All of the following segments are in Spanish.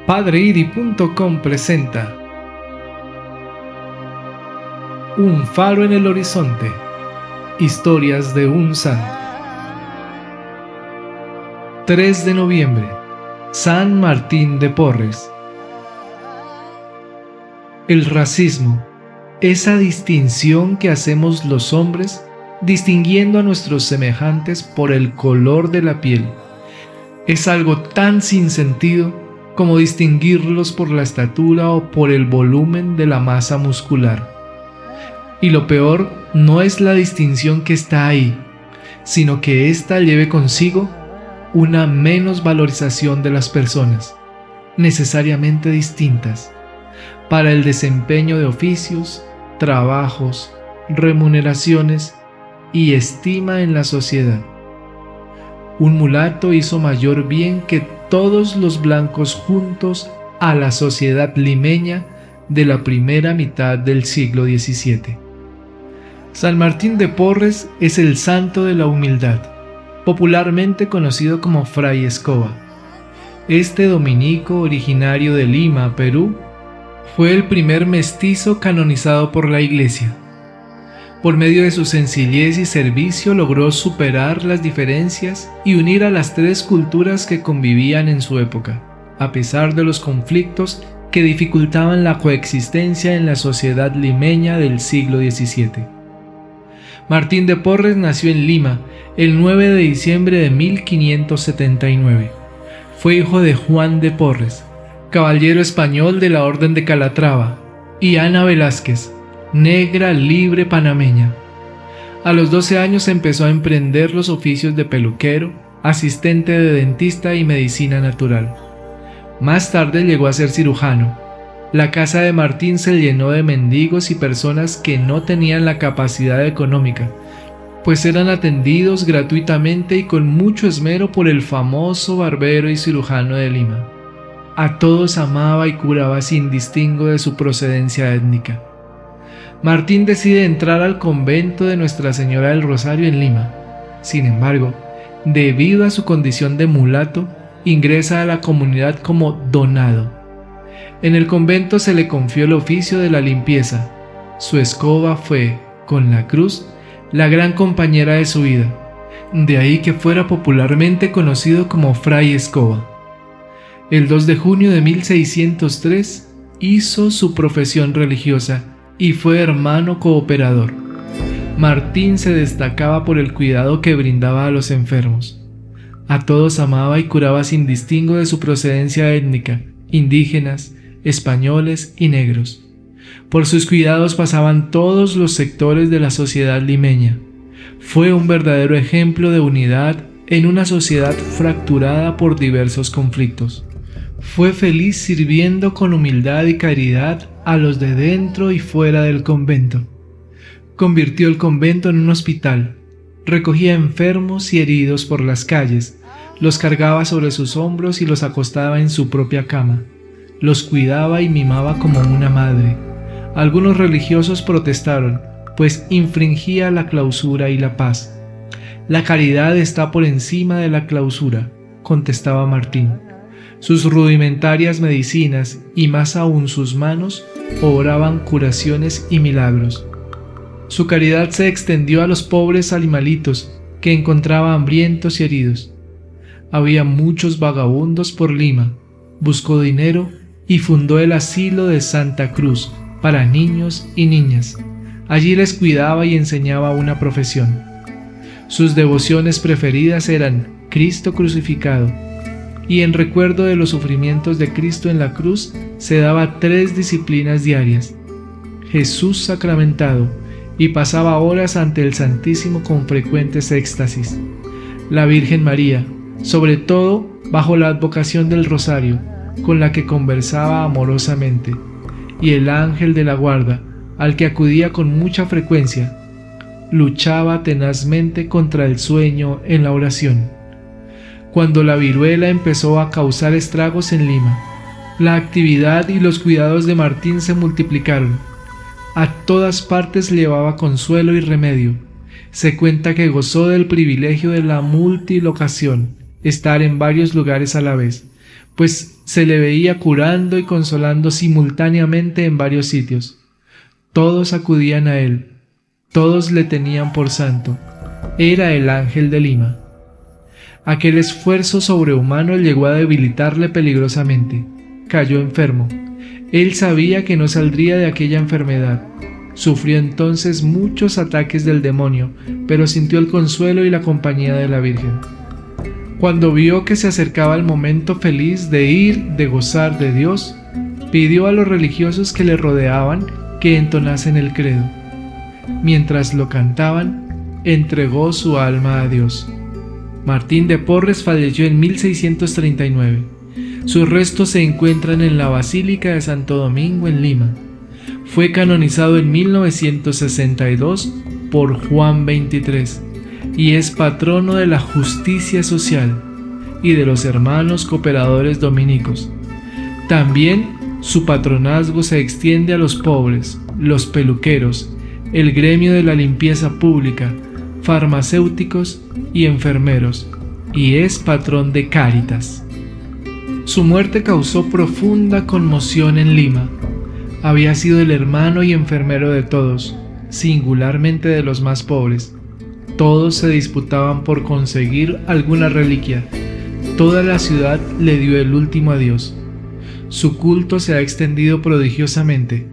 PadreIri.com presenta Un faro en el horizonte. Historias de un santo. 3 de noviembre. San Martín de Porres. El racismo, esa distinción que hacemos los hombres distinguiendo a nuestros semejantes por el color de la piel, es algo tan sin sentido como distinguirlos por la estatura o por el volumen de la masa muscular. Y lo peor no es la distinción que está ahí, sino que ésta lleve consigo una menosvalorización de las personas, necesariamente distintas, para el desempeño de oficios, trabajos, remuneraciones y estima en la sociedad. Un mulato hizo mayor bien que todos los blancos juntos a la sociedad limeña de la primera mitad del siglo XVII. San Martín de Porres es el santo de la humildad, popularmente conocido como Fray Escoba. Este dominico originario de Lima, Perú, fue el primer mestizo canonizado por la Iglesia. Por medio de su sencillez y servicio logró superar las diferencias y unir a las tres culturas que convivían en su época, a pesar de los conflictos que dificultaban la coexistencia en la sociedad limeña del siglo XVII. Martín de Porres nació en Lima el 9 de diciembre de 1579. Fue hijo de Juan de Porres, caballero español de la Orden de Calatrava, y Ana Velázquez, negra libre panameña. A los 12 años empezó a emprender los oficios de peluquero, asistente de dentista y medicina natural. Más tarde llegó a ser cirujano. La casa de Martín se llenó de mendigos y personas que no tenían la capacidad económica, pues eran atendidos gratuitamente y con mucho esmero por el famoso barbero y cirujano de Lima. A todos amaba y curaba sin distingo de su procedencia étnica. Martín decide entrar al convento de Nuestra Señora del Rosario en Lima. Sin embargo, debido a su condición de mulato, ingresa a la comunidad como donado. En el convento se le confió el oficio de la limpieza. Su escoba fue, con la cruz, la gran compañera de su vida. De ahí que fuera popularmente conocido como Fray Escoba. El 2 de junio de 1603 hizo su profesión religiosa y fue hermano cooperador. Martín se destacaba por el cuidado que brindaba a los enfermos. A todos amaba y curaba sin distingo de su procedencia étnica, indígenas, españoles y negros. Por sus cuidados pasaban todos los sectores de la sociedad limeña. Fue un verdadero ejemplo de unidad en una sociedad fracturada por diversos conflictos. Fue feliz sirviendo con humildad y caridad a los de dentro y fuera del convento. Convirtió el convento en un hospital. Recogía enfermos y heridos por las calles, los cargaba sobre sus hombros y los acostaba en su propia cama. Los cuidaba y mimaba como una madre. Algunos religiosos protestaron, pues infringía la clausura y la paz. La caridad está por encima de la clausura, contestaba Martín. Sus rudimentarias medicinas, y más aún sus manos, obraban curaciones y milagros. Su caridad se extendió a los pobres animalitos que encontraba hambrientos y heridos. Había muchos vagabundos por Lima. Buscó dinero y fundó el asilo de Santa Cruz para niños y niñas. Allí les cuidaba y enseñaba una profesión. Sus devociones preferidas eran Cristo crucificado, y en recuerdo de los sufrimientos de Cristo en la cruz se daba 3 disciplinas diarias: Jesús sacramentado, y pasaba horas ante el Santísimo con frecuentes éxtasis; la Virgen María, sobre todo bajo la advocación del Rosario, con la que conversaba amorosamente; y el ángel de la guarda, al que acudía con mucha frecuencia. Luchaba tenazmente contra el sueño en la oración. Cuando la viruela empezó a causar estragos en Lima, la actividad y los cuidados de Martín se multiplicaron. A todas partes llevaba consuelo y remedio. Se cuenta que gozó del privilegio de la multilocación, estar en varios lugares a la vez, pues Se le veía curando y consolando simultáneamente en varios sitios. Todos acudían a él, todos le tenían por santo. Era el ángel de Lima. Aquel esfuerzo sobrehumano llegó a debilitarle peligrosamente. Cayó enfermo. Él sabía que no saldría de aquella enfermedad. Sufrió entonces muchos ataques del demonio, pero sintió el consuelo y la compañía de la Virgen. Cuando vio que se acercaba el momento feliz de ir, de gozar de Dios, pidió a los religiosos que le rodeaban que entonasen el credo. Mientras lo cantaban, entregó su alma a Dios. Martín de Porres falleció en 1639. Sus restos se encuentran en la Basílica de Santo Domingo en Lima. Fue canonizado en 1962 por Juan XXIII y es patrono de la justicia social y de los hermanos cooperadores dominicos. También su patronazgo se extiende a los pobres, los peluqueros, el gremio de la limpieza pública, farmacéuticos y enfermeros, y es patrón de Cáritas. Su muerte causó profunda conmoción en Lima. Había sido el hermano y enfermero de todos, singularmente de los más pobres. Todos se disputaban por conseguir alguna reliquia. Toda la ciudad le dio el último adiós. Su culto se ha extendido prodigiosamente.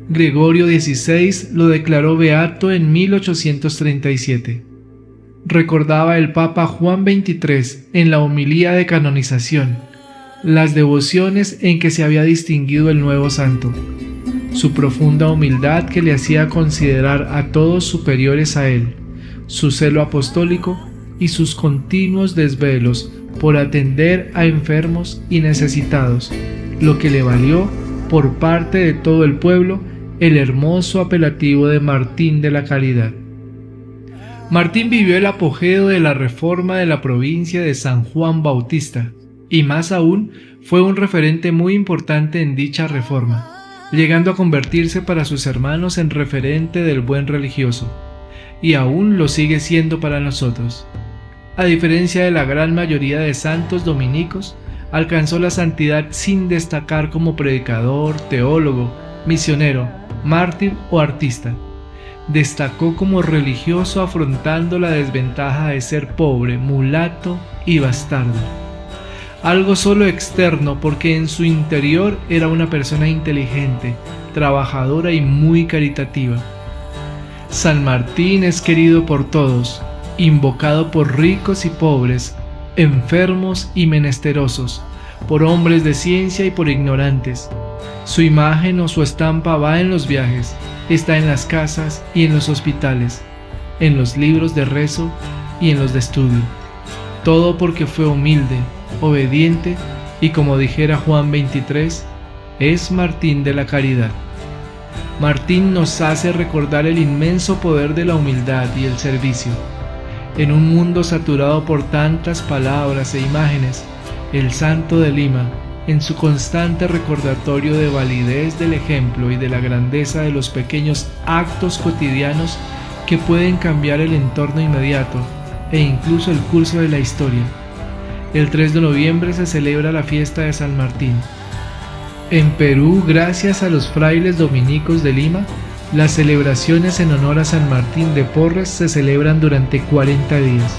Gregorio XVI lo declaró beato en 1837. Recordaba el Papa Juan XXIII en la homilía de canonización las devociones en que se había distinguido el nuevo santo, su profunda humildad que le hacía considerar a todos superiores a él, su celo apostólico y sus continuos desvelos por atender a enfermos y necesitados, lo que le valió, por parte de todo el pueblo, el hermoso apelativo de Martín de la Caridad. Martín vivió el apogeo de la reforma de la provincia de San Juan Bautista, y más aún fue un referente muy importante en dicha reforma, llegando a convertirse para sus hermanos en referente del buen religioso, y aún lo sigue siendo para nosotros. A diferencia de la gran mayoría de santos dominicos, alcanzó la santidad sin destacar como predicador, teólogo, misionero, mártir o artista. Destacó como religioso afrontando la desventaja de ser pobre, mulato y bastardo. Algo solo externo, porque en su interior era una persona inteligente, trabajadora y muy caritativa. San Martín es querido por todos, invocado por ricos y pobres, enfermos y menesterosos, por hombres de ciencia y por ignorantes. Su imagen o su estampa va en los viajes, está en las casas y en los hospitales, en los libros de rezo y en los de estudio. Todo porque fue humilde, obediente y, como dijera Juan XXIII, es Martín de la Caridad. Martín nos hace recordar el inmenso poder de la humildad y el servicio. En un mundo saturado por tantas palabras e imágenes, el Santo de Lima, en su constante recordatorio de validez del ejemplo y de la grandeza de los pequeños actos cotidianos que pueden cambiar el entorno inmediato e incluso el curso de la historia. El 3 de noviembre se celebra la fiesta de San Martín. En Perú, gracias a los frailes dominicos de Lima, las celebraciones en honor a San Martín de Porres se celebran durante 40 días.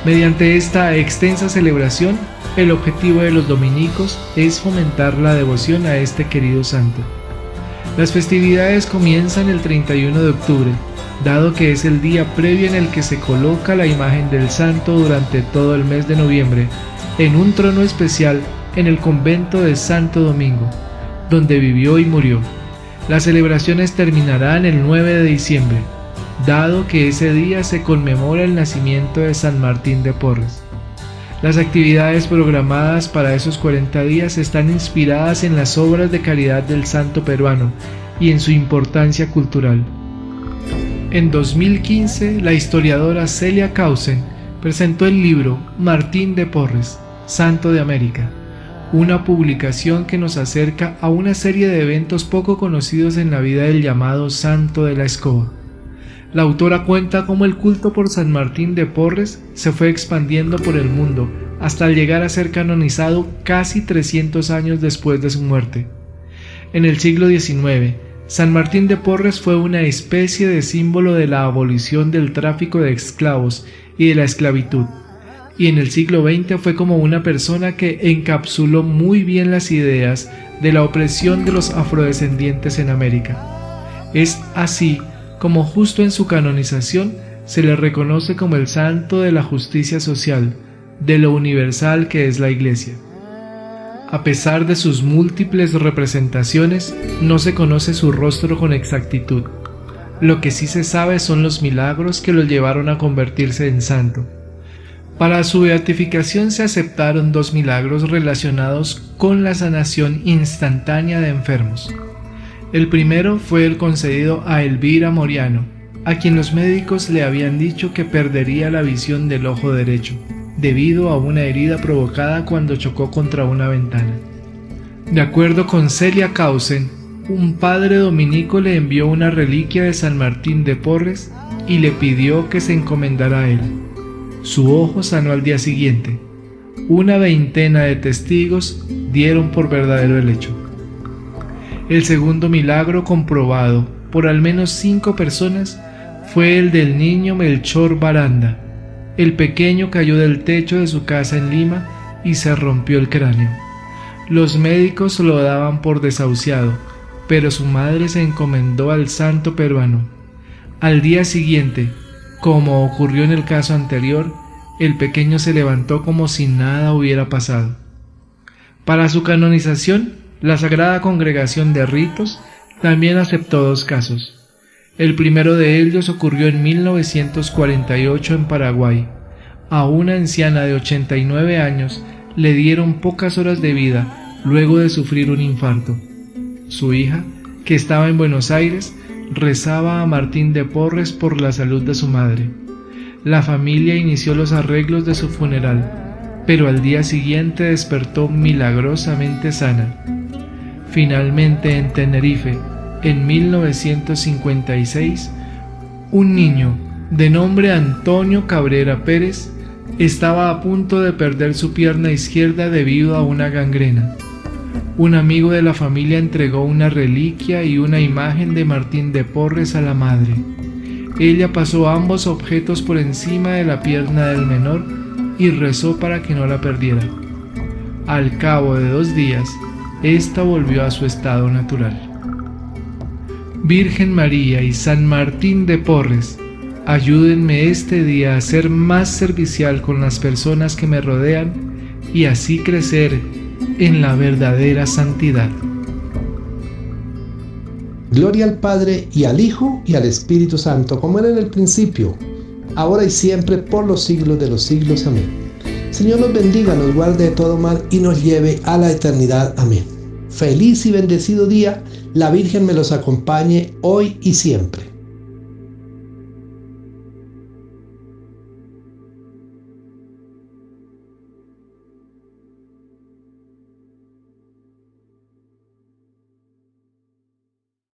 Mediante esta extensa celebración, el objetivo de los dominicos es fomentar la devoción a este querido santo. Las festividades comienzan el 31 de octubre, dado que es el día previo en el que se coloca la imagen del santo durante todo el mes de noviembre, en un trono especial en el convento de Santo Domingo, donde vivió y murió. Las celebraciones terminarán el 9 de diciembre, dado que ese día se conmemora el nacimiento de San Martín de Porres. Las actividades programadas para esos 40 días están inspiradas en las obras de caridad del santo peruano y en su importancia cultural. En 2015, la historiadora Celia Causen presentó el libro Martín de Porres, Santo de América, una publicación que nos acerca a una serie de eventos poco conocidos en la vida del llamado Santo de la Escoba. La autora cuenta cómo el culto por San Martín de Porres se fue expandiendo por el mundo hasta llegar a ser canonizado casi 300 años después de su muerte. En el siglo XIX, San Martín de Porres fue una especie de símbolo de la abolición del tráfico de esclavos y de la esclavitud, y en el siglo XX fue como una persona que encapsuló muy bien las ideas de la opresión de los afrodescendientes en América. Es así como justo en su canonización se le reconoce como el santo de la justicia social, de lo universal que es la Iglesia. A pesar de sus múltiples representaciones, no se conoce su rostro con exactitud. Lo que sí se sabe son los milagros que lo llevaron a convertirse en santo. Para su beatificación se aceptaron 2 milagros relacionados con la sanación instantánea de enfermos. El primero fue el concedido a Elvira Moriano, a quien los médicos le habían dicho que perdería la visión del ojo derecho, debido a una herida provocada cuando chocó contra una ventana. De acuerdo con Celia Causen, un padre dominico le envió una reliquia de San Martín de Porres y le pidió que se encomendara a él. Su ojo sanó al día siguiente. Una veintena de testigos dieron por verdadero el hecho. El segundo milagro comprobado por al menos 5 personas fue el del niño Melchor Baranda. El pequeño cayó del techo de su casa en Lima y se rompió el cráneo. Los médicos lo daban por desahuciado, pero su madre se encomendó al santo peruano. Al día siguiente, como ocurrió en el caso anterior, el pequeño se levantó como si nada hubiera pasado. Para su canonización, la Sagrada Congregación de Ritos también aceptó 2 casos. El primero de ellos ocurrió en 1948 en Paraguay. A una anciana de 89 años le dieron pocas horas de vida luego de sufrir un infarto. Su hija, que estaba en Buenos Aires, rezaba a Martín de Porres por la salud de su madre. La familia inició los arreglos de su funeral, pero al día siguiente despertó milagrosamente sana. Finalmente, en Tenerife, en 1956, un niño de nombre Antonio Cabrera Pérez estaba a punto de perder su pierna izquierda debido a una gangrena. Un amigo de la familia entregó una reliquia y una imagen de Martín de Porres a la madre. Ella pasó ambos objetos por encima de la pierna del menor y rezó para que no la perdiera. Al cabo de 2 días, ésta volvió a su estado natural. Virgen María y San Martín de Porres, ayúdenme este día a ser más servicial con las personas que me rodean y así crecer en la verdadera santidad. Gloria al Padre, y al Hijo, y al Espíritu Santo, como era en el principio, ahora y siempre, por los siglos de los siglos. Amén. Señor nos bendiga, nos guarde de todo mal y nos lleve a la eternidad. Amén. Feliz y bendecido día. La Virgen me los acompañe hoy y siempre.